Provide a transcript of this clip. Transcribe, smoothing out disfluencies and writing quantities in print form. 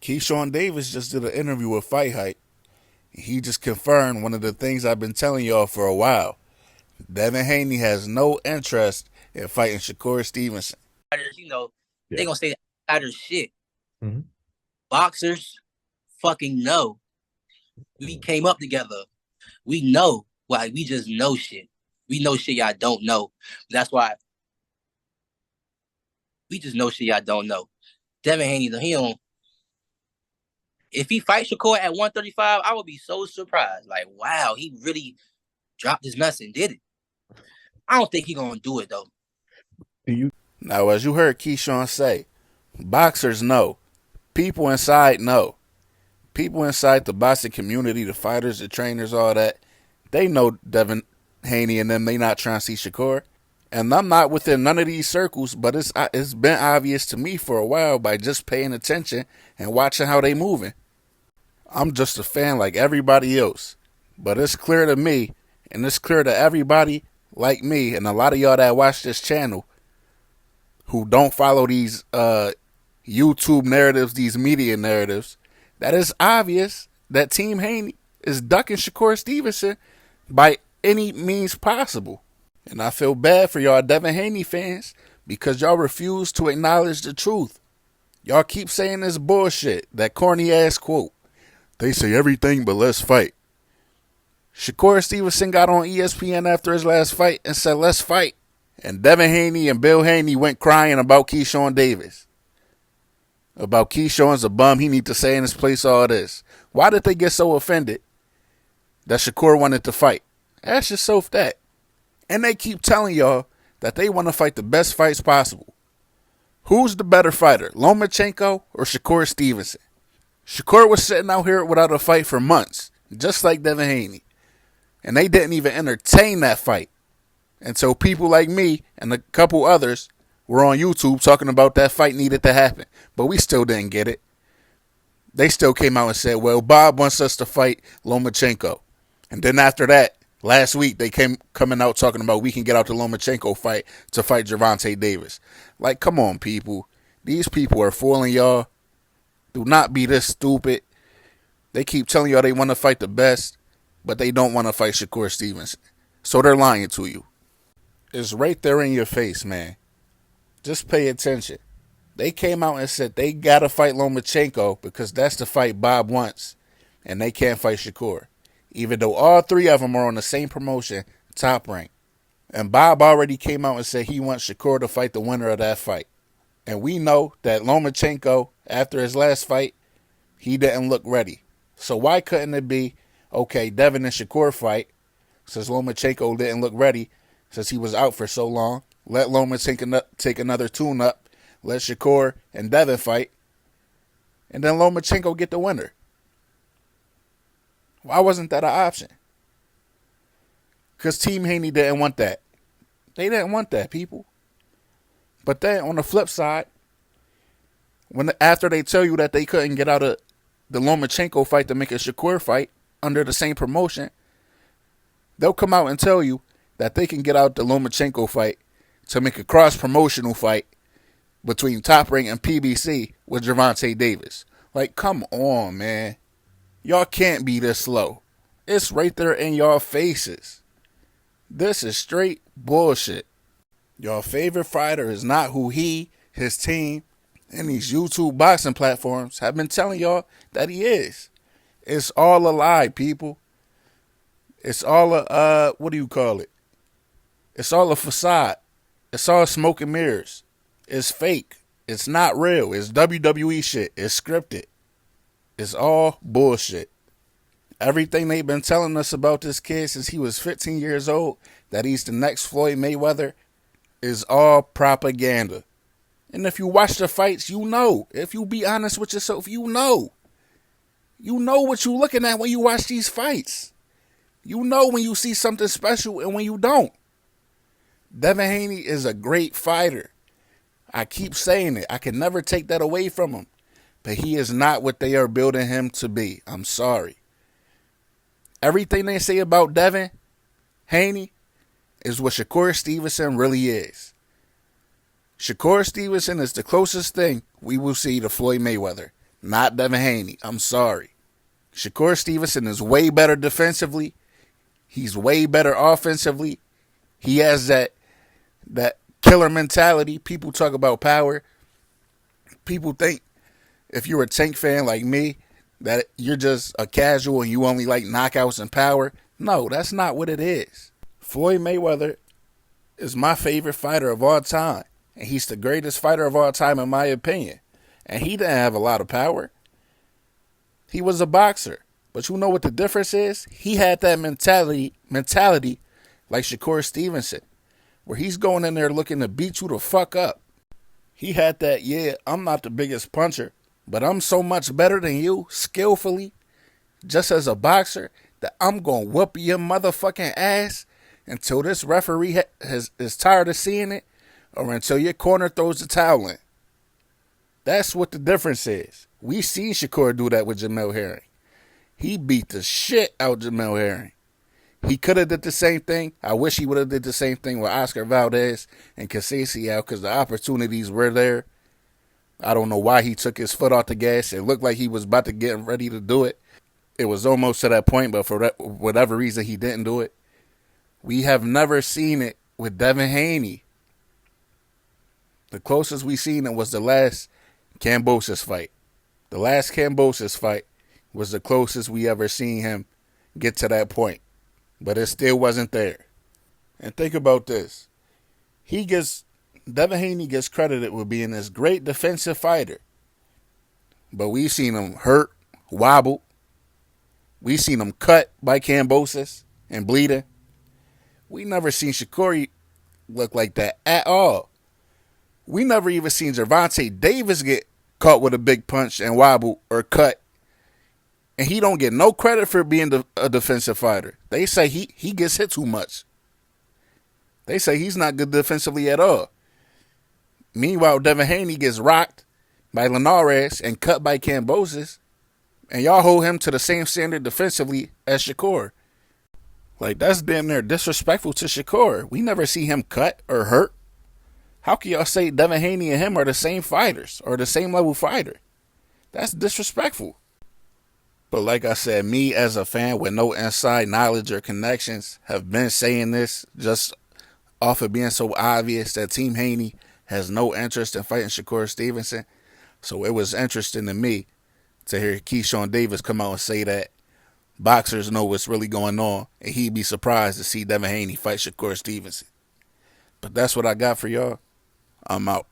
Keyshawn Davis just did an interview with Fight Hype. He just confirmed one of the things I've been telling y'all for a while. Devin Haney has no interest in fighting Shakur Stevenson. They gonna say outer shit. Mm-hmm. Boxers fucking know. We came up together. We know. Like, we just know shit. We know shit y'all don't know. That's why we just know shit y'all don't know. Devin Haney, he don't. If he fights Shakur at 135, I would be so surprised. Like, wow, he really dropped his mess and did it. I don't think he gonna do it though. Now, as you heard Keyshawn say, boxers know. People inside know. People inside the boxing community, the fighters, the trainers, all that, they know Devin Haney and them. They not trying to see Shakur. And I'm not within none of these circles, but it's been obvious to me for a while by just paying attention and watching how they moving. I'm just a fan like everybody else. But it's clear to me, and it's clear to everybody like me, and a lot of y'all that watch this channel who don't follow these YouTube narratives, these media narratives, that it's obvious that Team Haney is ducking Shakur Stevenson by any means possible. And I feel bad for y'all Devin Haney fans because y'all refuse to acknowledge the truth. Y'all keep saying this bullshit, that corny ass quote. They say everything but let's fight. Shakur Stevenson got on ESPN after his last fight and said let's fight. And Devin Haney and Bill Haney went crying about Keyshawn Davis. About Keyshawn's a bum, he need to stay in his place, all this. Why did they get so offended that Shakur wanted to fight? Ask yourself that. And they keep telling y'all that they want to fight the best fights possible. Who's the better fighter, Lomachenko or Shakur Stevenson? Shakur was sitting out here without a fight for months, just like Devin Haney. And they didn't even entertain that fight until people like me and a couple others were on YouTube talking about that fight needed to happen. But we still didn't get it. They still came out and said, well, Bob wants us to fight Lomachenko. And then after that, last week, they coming out talking about we can get out the Lomachenko fight to fight Gervonta Davis. Like, come on, people. These people are fooling y'all. Do not be this stupid. They keep telling y'all they want to fight the best, but they don't want to fight Shakur Stevenson. So they're lying to you. It's right there in your face, man. Just pay attention. They came out and said they got to fight Lomachenko because that's the fight Bob wants, and they can't fight Shakur. Even though all three of them are on the same promotion, Top Rank. And Bob already came out and said he wants Shakur to fight the winner of that fight. And we know that Lomachenko, after his last fight, he didn't look ready. So why couldn't it be, okay, Devin and Shakur fight, since Lomachenko didn't look ready, since he was out for so long, let Lomachenko take another tune-up, let Shakur and Devin fight, and then Lomachenko get the winner. Why wasn't that an option? Because Team Haney didn't want that. They didn't want that, people. But then on the flip side, after they tell you that they couldn't get out of the Lomachenko fight to make a Shakur fight under the same promotion, they'll come out and tell you that they can get out the Lomachenko fight to make a cross-promotional fight between Top Rank and PBC with Gervonta Davis. Like, come on, man. Y'all can't be this slow. It's right there in y'all faces. This is straight bullshit. Your favorite fighter is not who he, his team, and these YouTube boxing platforms have been telling y'all that he is. It's all a lie, people. It's all a, what do you call it? It's all a facade. It's all smoke and mirrors. It's fake. It's not real. It's WWE shit. It's scripted. It's all bullshit. Everything they've been telling us about this kid since he was 15 years old, that he's the next Floyd Mayweather, is all propaganda. And if you watch the fights, you know. If you be honest with yourself, you know. You know what you're looking at when you watch these fights. You know when you see something special and when you don't. Devin Haney is a great fighter. I keep saying it. I can never take that away from him. But he is not what they are building him to be. I'm sorry. Everything they say about Devin Haney is what Shakur Stevenson really is. Shakur Stevenson is the closest thing we will see to Floyd Mayweather. not Devin Haney. I'm sorry. Shakur Stevenson is way better defensively. He's way better offensively. He has that killer mentality. People talk about power. People think if you're a Tank fan like me that you're just a casual and you only like knockouts and power. No, that's not what it is. Floyd Mayweather is my favorite fighter of all time. And he's the greatest fighter of all time in my opinion. And he didn't have a lot of power. He was a boxer. But you know what the difference is? He had that mentality like Shakur Stevenson, where he's going in there looking to beat you the fuck up. He had that, yeah, I'm not the biggest puncher, but I'm so much better than you, skillfully, just as a boxer, that I'm going to whoop your motherfucking ass until this referee is tired of seeing it or until your corner throws the towel in. That's what the difference is. We seen Shakur do that with Jamel Herring. He beat the shit out Jamel Herring. He could have did the same thing. I wish he would have did the same thing with Oscar Valdez and Casasiao because the opportunities were there. I don't know why he took his foot off the gas. It looked like he was about to get ready to do it. It was almost to that point, but for whatever reason, he didn't do it. We have never seen it with Devin Haney. The closest we seen it was the last Kambosos fight. The last Kambosos fight was the closest we ever seen him get to that point. But it still wasn't there. And think about this. Devin Haney gets credited with being this great defensive fighter. But we've seen him hurt, wobble. We've seen him cut by Kambosos and bleeding. We never seen Shakur look like that at all. We never even seen Gervonta Davis get caught with a big punch and wobble or cut. And he don't get no credit for being a defensive fighter. They say he gets hit too much. They say he's not good defensively at all. Meanwhile, Devin Haney gets rocked by Linares and cut by Kambosos. And y'all hold him to the same standard defensively as Shakur. Like, that's damn near disrespectful to Shakur. We never see him cut or hurt. How can y'all say Devin Haney and him are the same fighters or the same level fighter? That's disrespectful. But like I said, me as a fan with no inside knowledge or connections have been saying this just off of being so obvious that Team Haney has no interest in fighting Shakur Stevenson. So it was interesting to me to hear Keyshawn Davis come out and say that boxers know what's really going on and he'd be surprised to see Devin Haney fight Shakur Stevenson. But that's what I got for y'all. I'm out.